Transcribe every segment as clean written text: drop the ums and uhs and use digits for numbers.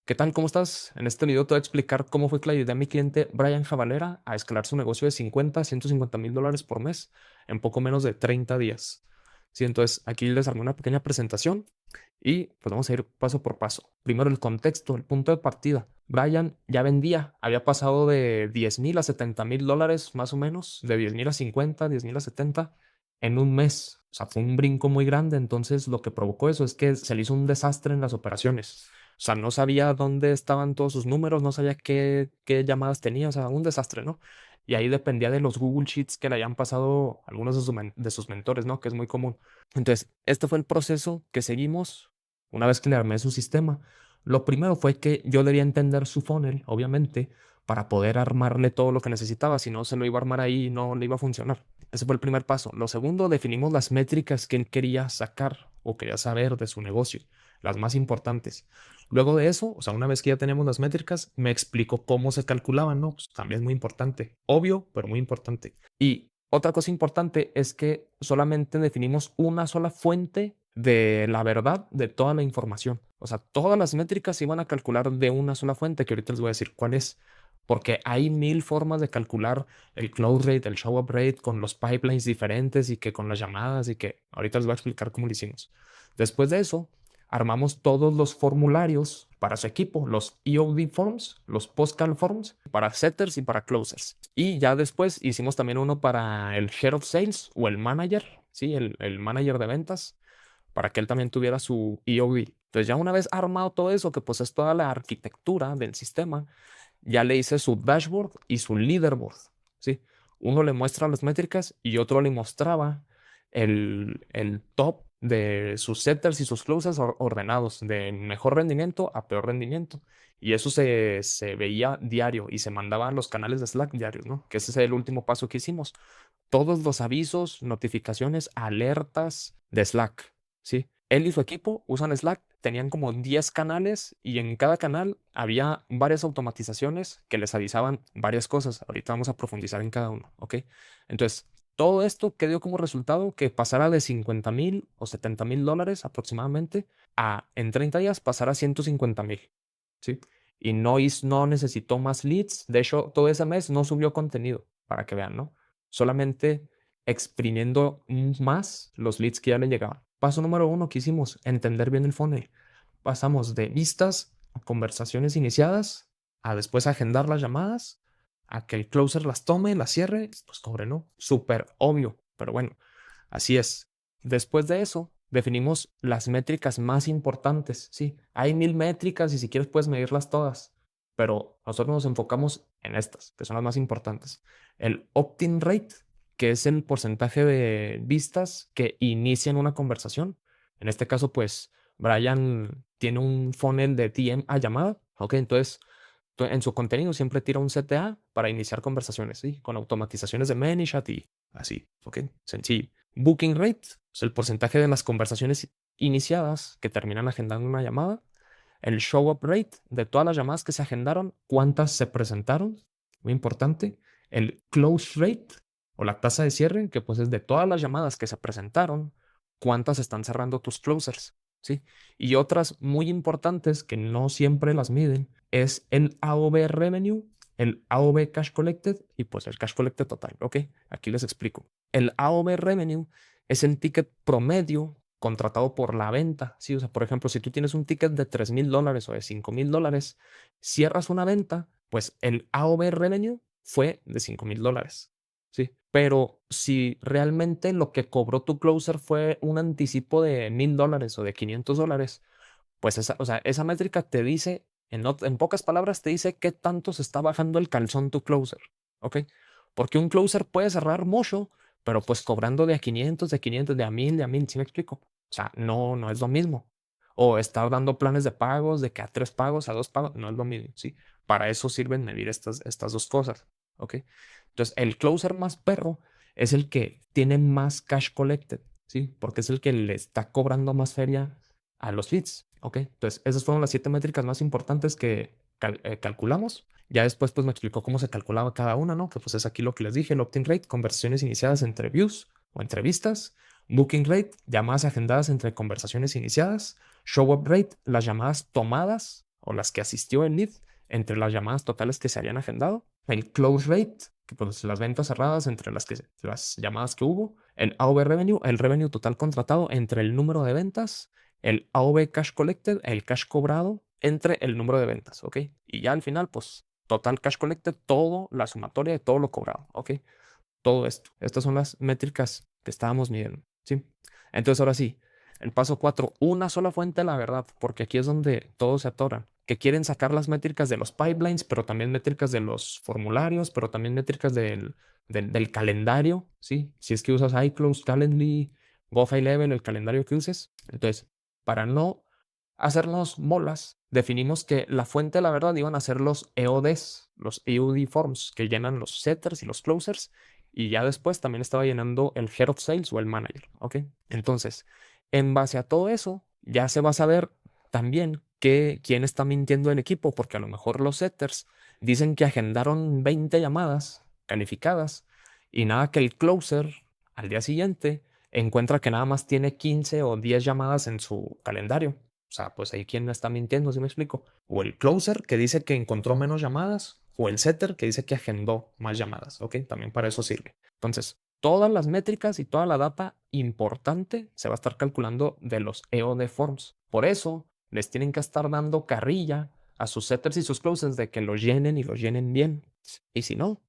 ¿Qué tal? ¿Cómo estás? En este video te voy a explicar cómo fue que le ayudé a mi cliente Brian Javalera a escalar su negocio de 50 a 150 mil dólares por mes en poco menos de 30 días. Sí, entonces aquí les armé una pequeña presentación y pues vamos a ir paso por paso. Primero el contexto, el punto de partida. Brian ya vendía, había pasado de 10 mil a 70 mil dólares más o menos, de 10 mil a 50, 10 mil a 70 en un mes. O sea, fue un brinco muy grande, entonces lo que provocó eso es que se le hizo un desastre en las operaciones. O sea, no sabía dónde estaban todos sus números, no sabía qué llamadas tenía, o sea, un desastre, ¿no? Y ahí dependía de los Google Sheets que le hayan pasado algunos de sus mentores, ¿no? Que es muy común. Entonces, este fue el proceso que seguimos una vez que le armé su sistema. Lo primero fue que yo debía entender su funnel, obviamente, para poder armarle todo lo que necesitaba. Si no, se lo iba a armar ahí y no le iba a funcionar. Ese fue el primer paso. Lo segundo, definimos las métricas que él quería sacar o quería saber de su negocio, las más importantes. Luego de eso, o sea, una vez que ya tenemos las métricas, me explicó cómo se calculaban, ¿no? Pues también es muy importante. Obvio, pero muy importante. Y otra cosa importante es que solamente definimos una sola fuente de la verdad de toda la información. O sea, todas las métricas se iban a calcular de una sola fuente, que ahorita les voy a decir cuál es. Porque hay mil formas de calcular el close rate, el show up rate, con los pipelines diferentes y que con las llamadas y que ahorita les voy a explicar cómo lo hicimos. Después de eso, armamos todos los formularios para su equipo, los EOD forms, los postcall forms, para setters y para closers. Y ya después hicimos también uno para el Head of Sales o el Manager, ¿sí? El manager de ventas, para que él también tuviera su EOD. Entonces ya una vez armado todo eso, que pues es toda la arquitectura del sistema, ya le hice su dashboard y su leaderboard, ¿sí? Uno le muestra las métricas y otro le mostraba el top de sus setters y sus closers ordenados, de mejor rendimiento a peor rendimiento. Y eso se veía diario y se mandaba a los canales de Slack diarios, ¿no? Que ese es el último paso que hicimos. Todos los avisos, notificaciones, alertas de Slack, ¿sí? Él y su equipo usan Slack, tenían como 10 canales y en cada canal había varias automatizaciones que les avisaban varias cosas. Ahorita vamos a profundizar en cada uno, ¿ok? Entonces, todo esto que dio como resultado que pasara de 50 mil o 70 mil dólares aproximadamente a en 30 días pasar a 150 mil, ¿sí? Y no necesitó más leads. De hecho, todo ese mes no subió contenido, para que vean, ¿no? Solamente exprimiendo más los leads que ya le llegaban. Paso número uno que hicimos, entender bien el funnel. Pasamos de vistas a conversaciones iniciadas, a después agendar las llamadas, a que el closer las tome, las cierre, pues cobre, ¿no? Súper obvio, pero bueno, así es. Después de eso, definimos las métricas más importantes. Sí, hay 1000 métricas y si quieres puedes medirlas todas, pero nosotros nos enfocamos en estas, que son las más importantes. El opt-in rate, que es el porcentaje de vistas que inician una conversación. En este caso, pues, Brian tiene un funnel de DM a llamada, ¿ok? Entonces, en su contenido siempre tira un CTA para iniciar conversaciones, ¿sí? Con automatizaciones de ManyChat y así, ¿ok? Sencillo. Booking rate es el porcentaje de las conversaciones iniciadas que terminan agendando una llamada. El show up rate de todas las llamadas que se agendaron, cuántas se presentaron, muy importante. El close rate o la tasa de cierre, que pues es de todas las llamadas que se presentaron, cuántas están cerrando tus closers, ¿sí? Y otras muy importantes que no siempre las miden es el AOV revenue, el AOV cash collected y pues el cash collected total, ¿ok? Aquí les explico. El AOV revenue es el ticket promedio contratado por la venta, ¿sí? O sea, por ejemplo, si tú tienes un ticket de 3,000 dólares o de 5,000 dólares, cierras una venta, pues el AOV revenue fue de 5,000 dólares, ¿sí? Pero si realmente lo que cobró tu closer fue un anticipo de 1,000 dólares o de 500 dólares, pues o sea, esa métrica te dice, en pocas palabras, te dice qué tanto se está bajando el calzón tu closer, ¿ok? Porque un closer puede cerrar mucho, pero pues cobrando de a 500, de 500, de a 1000, de a 1000, ¿sí me explico? O sea, no es lo mismo. O estar dando planes de pagos de que a 3 pagos, a 2 pagos, no es lo mismo, ¿sí? Para eso sirven medir estas dos cosas, ¿ok? Entonces, el closer más perro es el que tiene más cash collected, ¿sí? Porque es el que le está cobrando más feria a los leads, ¿ok? Entonces, esas fueron las 7 métricas más importantes que calculamos. Ya después, pues me explicó cómo se calculaba cada una, ¿no? Que pues es aquí lo que les dije, el opt-in rate, conversaciones iniciadas entre views o entrevistas, booking rate, llamadas agendadas entre conversaciones iniciadas, show up rate, las llamadas tomadas, o las que asistió el lead entre las llamadas totales que se habían agendado, el close rate, que pues las ventas cerradas entre las llamadas que hubo, el AOV revenue, el revenue total contratado entre el número de ventas, el AOV cash collected, el cash cobrado entre el número de ventas, ¿ok? Y ya al final, pues, total cash collected, todo, la sumatoria de todo lo cobrado, ¿ok? Todo esto. Estas son las métricas que estábamos midiendo, ¿sí? Entonces, ahora sí, el paso 4, una sola fuente de la verdad, porque aquí es donde todos se atoran, que quieren sacar las métricas de los pipelines, pero también métricas de los formularios, pero también métricas del calendario, ¿sí? Si es que usas iClose, Calendly, GoFilevel, el calendario que uses. Entonces, para no hacernos bolas, definimos que la fuente de la verdad iban a ser los EODs, los EOD forms, que llenan los setters y los closers, y ya después también estaba llenando el Head of Sales o el Manager, ¿ok? Entonces, en base a todo eso, ya se va a saber también quién está mintiendo en equipo, porque a lo mejor los setters dicen que agendaron 20 llamadas calificadas y nada que el closer al día siguiente encuentra que nada más tiene 15 o 10 llamadas en su calendario. O sea, pues ahí quién está mintiendo, ¿sí me explico? O el closer que dice que encontró menos llamadas, o el setter que dice que agendó más llamadas, ¿ok? También para eso sirve. Entonces, todas las métricas y toda la data importante se va a estar calculando de los EOD forms. Por eso, les tienen que estar dando carrilla a sus setters y sus closers de que los llenen y los llenen bien. Y si no,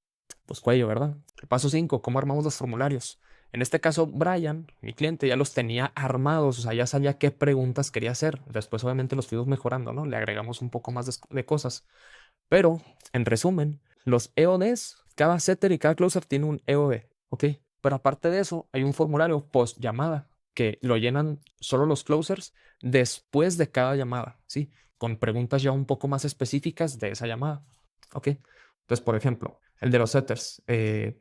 pues cuello, ¿verdad? El paso 5, ¿cómo armamos los formularios? En este caso, Brian, mi cliente, ya los tenía armados, o sea, ya sabía qué preguntas quería hacer. Después, obviamente, los fuimos mejorando, ¿no? Le agregamos un poco más de cosas. Pero, en resumen, los EODs, cada setter y cada closer tiene un EOD, ¿ok? Pero aparte de eso, hay un formulario post llamada que lo llenan solo los closers después de cada llamada, ¿sí? Con preguntas ya un poco más específicas de esa llamada, ¿ok? Entonces, por ejemplo, el de los setters,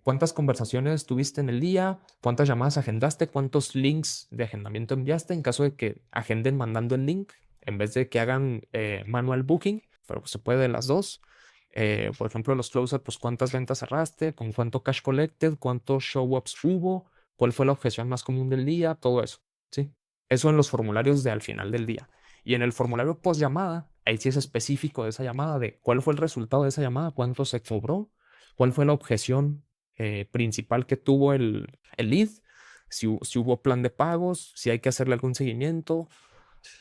¿cuántas conversaciones tuviste en el día? ¿Cuántas llamadas agendaste? ¿Cuántos links de agendamiento enviaste en caso de que agenden mandando el link en vez de que hagan manual booking? Pero pues, se puede de las dos. Por ejemplo, los closer, pues cuántas ventas cerraste, con cuánto cash collected, cuántos show-ups hubo, cuál fue la objeción más común del día, todo eso, ¿sí? Eso en los formularios de al final del día. Y en el formulario post llamada, ahí sí es específico de esa llamada, de cuál fue el resultado de esa llamada, cuánto se cobró, cuál fue la objeción principal que tuvo el lead, si hubo plan de pagos, si hay que hacerle algún seguimiento,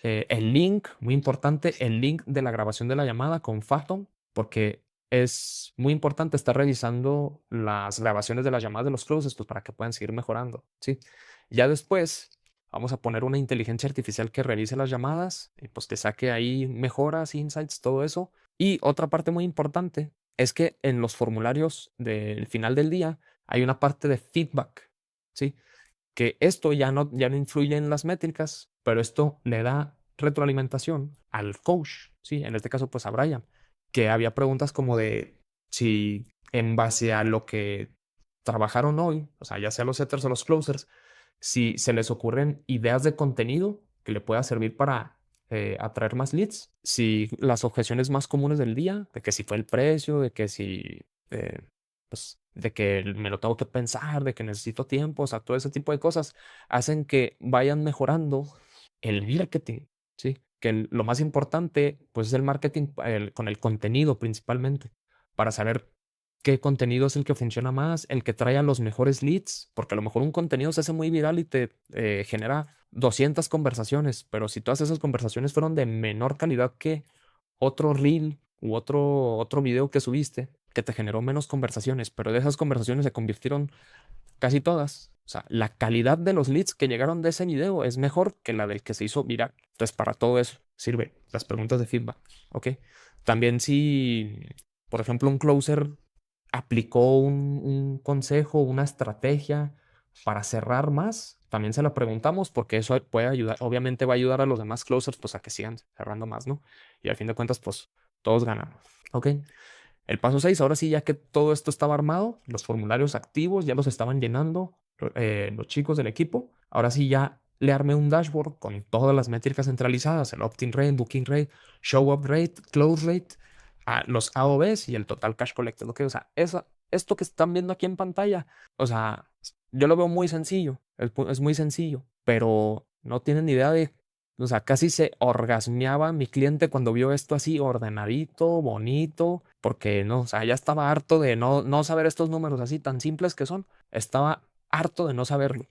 el link, muy importante, el link de la grabación de la llamada con Phantom, porque es muy importante estar revisando las grabaciones de las llamadas de los closes, pues para que puedan seguir mejorando, ¿sí? Ya después vamos a poner una inteligencia artificial que revise las llamadas y pues que saque ahí mejoras, insights, todo eso. Y otra parte muy importante es que en los formularios del final del día hay una parte de feedback, ¿sí? Que esto ya no influye en las métricas, pero esto le da retroalimentación al coach, ¿sí? En este caso, pues a Brian, que había preguntas como de si en base a lo que trabajaron hoy, o sea, ya sea los setters o los closers, si se les ocurren ideas de contenido que le pueda servir para atraer más leads, si las objeciones más comunes del día, de que si fue el precio, de que si eh, pues, de que me lo tengo que pensar, de que necesito tiempo, o sea, todo ese tipo de cosas hacen que vayan mejorando el marketing, ¿sí? Que lo más importante, pues, es el marketing con el contenido principalmente, para saber qué contenido es el que funciona más, el que trae a los mejores leads, porque a lo mejor un contenido se hace muy viral y te genera 200 conversaciones, pero si todas esas conversaciones fueron de menor calidad que otro reel u otro video que subiste, que te generó menos conversaciones, pero de esas conversaciones se convirtieron casi todas. O sea, la calidad de los leads que llegaron de ese video es mejor que la del que se hizo viral. Entonces, para todo eso sirve las preguntas de feedback, ¿ok? También si, por ejemplo, un closer aplicó un consejo, una estrategia para cerrar más, también se la preguntamos porque eso puede ayudar, obviamente va a ayudar a los demás closers pues a que sigan cerrando más, ¿no? Y al fin de cuentas pues todos ganan, ¿ok? El paso 6, ahora sí, ya que todo esto estaba armado, los formularios activos ya los estaban llenando los chicos del equipo, ahora sí ya le armé un dashboard con todas las métricas centralizadas, el opt-in rate, booking rate, show up rate, close rate, los AOVs y el total cash collected, ¿ok? O sea, esto que están viendo aquí en pantalla, o sea, yo lo veo muy sencillo, es muy sencillo, pero no tienen ni idea de O sea, casi se orgasmeaba mi cliente cuando vio esto así ordenadito, bonito, porque no, o sea, ya estaba harto de no saber estos números así tan simples que son. Estaba harto de no saberlo.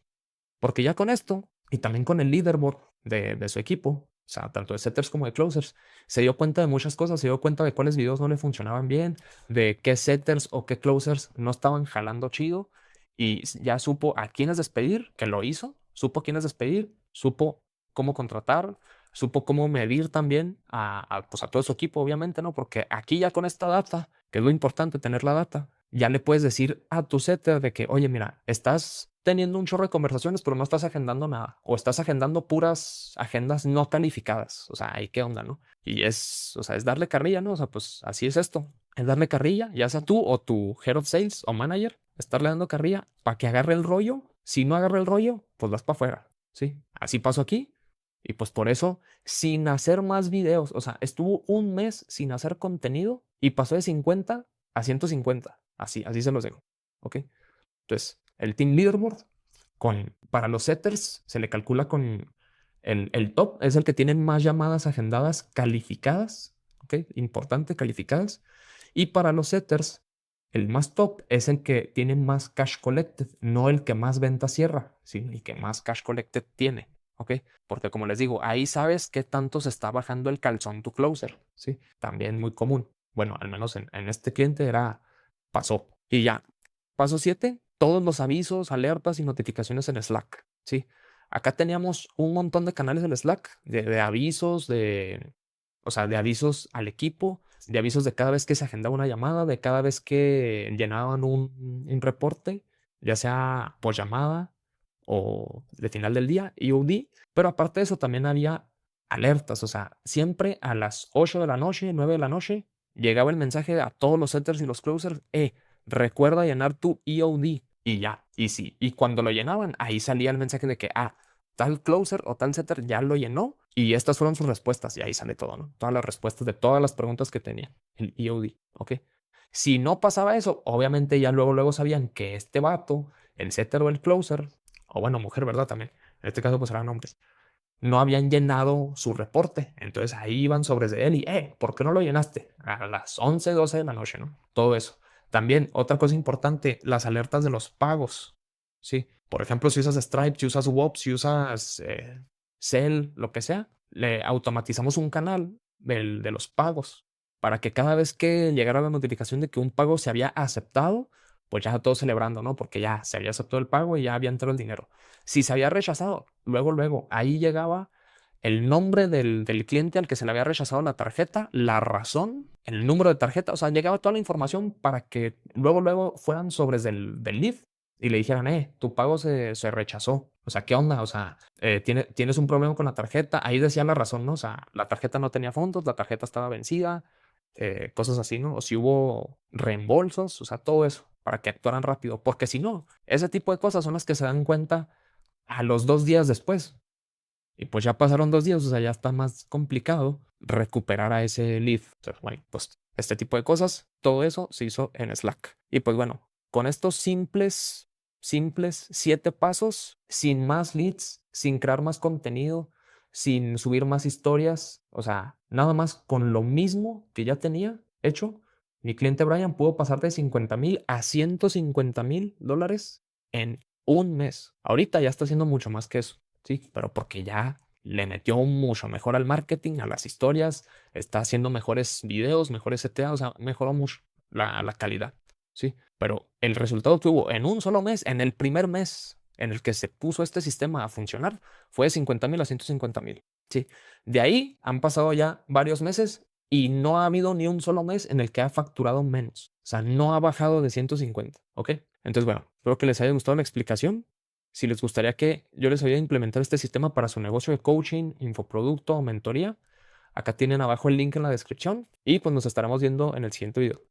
Porque ya con esto, y también con el leaderboard de su equipo, o sea, tanto de setters como de closers, se dio cuenta de muchas cosas, se dio cuenta de cuáles videos no le funcionaban bien, de qué setters o qué closers no estaban jalando chido, y ya supo a quiénes despedir, que lo hizo, supo a quiénes despedir, supo cómo contratar, supo cómo medir también pues a todo su equipo, obviamente, ¿no? Porque aquí ya con esta data, que es lo importante, tener la data, ya le puedes decir a tu setter de que, oye, mira, estás teniendo un chorro de conversaciones, pero no estás agendando nada, o estás agendando puras agendas no calificadas, o sea, ahí qué onda, ¿no? Y o sea, es darle carrilla, ¿no? O sea, pues así es esto, es darle carrilla, ya sea tú o tu head of sales o manager, estarle dando carrilla para que agarre el rollo. Si no agarra el rollo, pues vas para afuera, ¿sí? Así pasó aquí. Y pues por eso, sin hacer más videos, o sea, estuvo un mes sin hacer contenido y pasó de 50 a 150. Así se los dejo. ¿Ok? Entonces, el Team Leaderboard, para los setters, se le calcula con el top, es el que tiene más llamadas agendadas calificadas. ¿Ok? Importante, calificadas. Y para los setters, el más top es el que tiene más cash collected, no el que más ventas cierra, sino el que más cash collected tiene. ¿Ok? Porque como les digo, ahí sabes qué tanto se está bajando el calzón tu closer, ¿sí? También muy común. Bueno, al menos en este cliente pasó. Y ya, paso 7, todos los avisos, alertas y notificaciones en Slack, ¿sí? Acá teníamos un montón de canales en Slack, de avisos, o sea, de avisos al equipo, de avisos de cada vez que se agendaba una llamada, de cada vez que llenaban un reporte, ya sea por llamada o de final del día, EOD, pero aparte de eso también había alertas, o sea, siempre a las 8 de la noche, 9 de la noche, llegaba el mensaje a todos los setters y los closers, recuerda llenar tu EOD y ya, y sí, y cuando lo llenaban, ahí salía el mensaje de que, tal closer o tal setter ya lo llenó y estas fueron sus respuestas y ahí sale todo, ¿no? Todas las respuestas de todas las preguntas que tenía el EOD, ¿ok? Si no pasaba eso, obviamente ya luego sabían que este vato, el setter o el closer, o bueno, mujer, ¿verdad? También, en este caso pues eran hombres, no habían llenado su reporte. Entonces ahí iban sobres de él y, ¿por qué no lo llenaste? A las 11, 12 de la noche, ¿no? Todo eso. También, otra cosa importante, las alertas de los pagos. Sí, por ejemplo, si usas Stripe, si usas WOP, si usas Zelle, lo que sea, le automatizamos un canal de los pagos para que cada vez que llegara la notificación de que un pago se había aceptado, pues ya todos celebrando, ¿no? Porque ya se había aceptado el pago y ya había entrado el dinero. Si se había rechazado, luego, ahí llegaba el nombre del cliente al que se le había rechazado la tarjeta, la razón, el número de tarjeta, o sea, llegaba toda la información para que luego fueran sobres del lead y le dijeran, tu pago se rechazó. O sea, ¿qué onda? O sea, tienes un problema con la tarjeta. Ahí decía la razón, ¿no? O sea, la tarjeta no tenía fondos, la tarjeta estaba vencida, cosas así, ¿no? O si hubo reembolsos, o sea, todo eso, para que actuaran rápido. Porque si no, ese tipo de cosas son las que se dan cuenta a los 2 días después. Y pues ya pasaron 2 días, o sea, ya está más complicado recuperar a ese lead. Entonces, bueno, pues este tipo de cosas, todo eso se hizo en Slack. Y pues bueno, con estos simples 7 pasos, sin más leads, sin crear más contenido, sin subir más historias, o sea, nada más con lo mismo que ya tenía hecho, mi cliente Brian pudo pasar de 50,000 a $150,000 en un mes. Ahorita ya está haciendo mucho más que eso. Sí, pero porque ya le metió mucho mejor al marketing, a las historias, está haciendo mejores videos, mejores CTA, o sea, mejoró mucho la calidad, ¿sí? Pero el resultado que hubo en un solo mes, en el primer mes en el que se puso este sistema a funcionar, fue de 50,000 a 150,000, ¿sí? De ahí han pasado ya varios meses y no ha habido ni un solo mes en el que ha facturado menos, o sea, no ha bajado de 150, ¿ok? Entonces, bueno, espero que les haya gustado la explicación. Si les gustaría que yo les ayude a implementar este sistema para su negocio de coaching, infoproducto o mentoría, acá tienen abajo el link en la descripción y pues nos estaremos viendo en el siguiente video.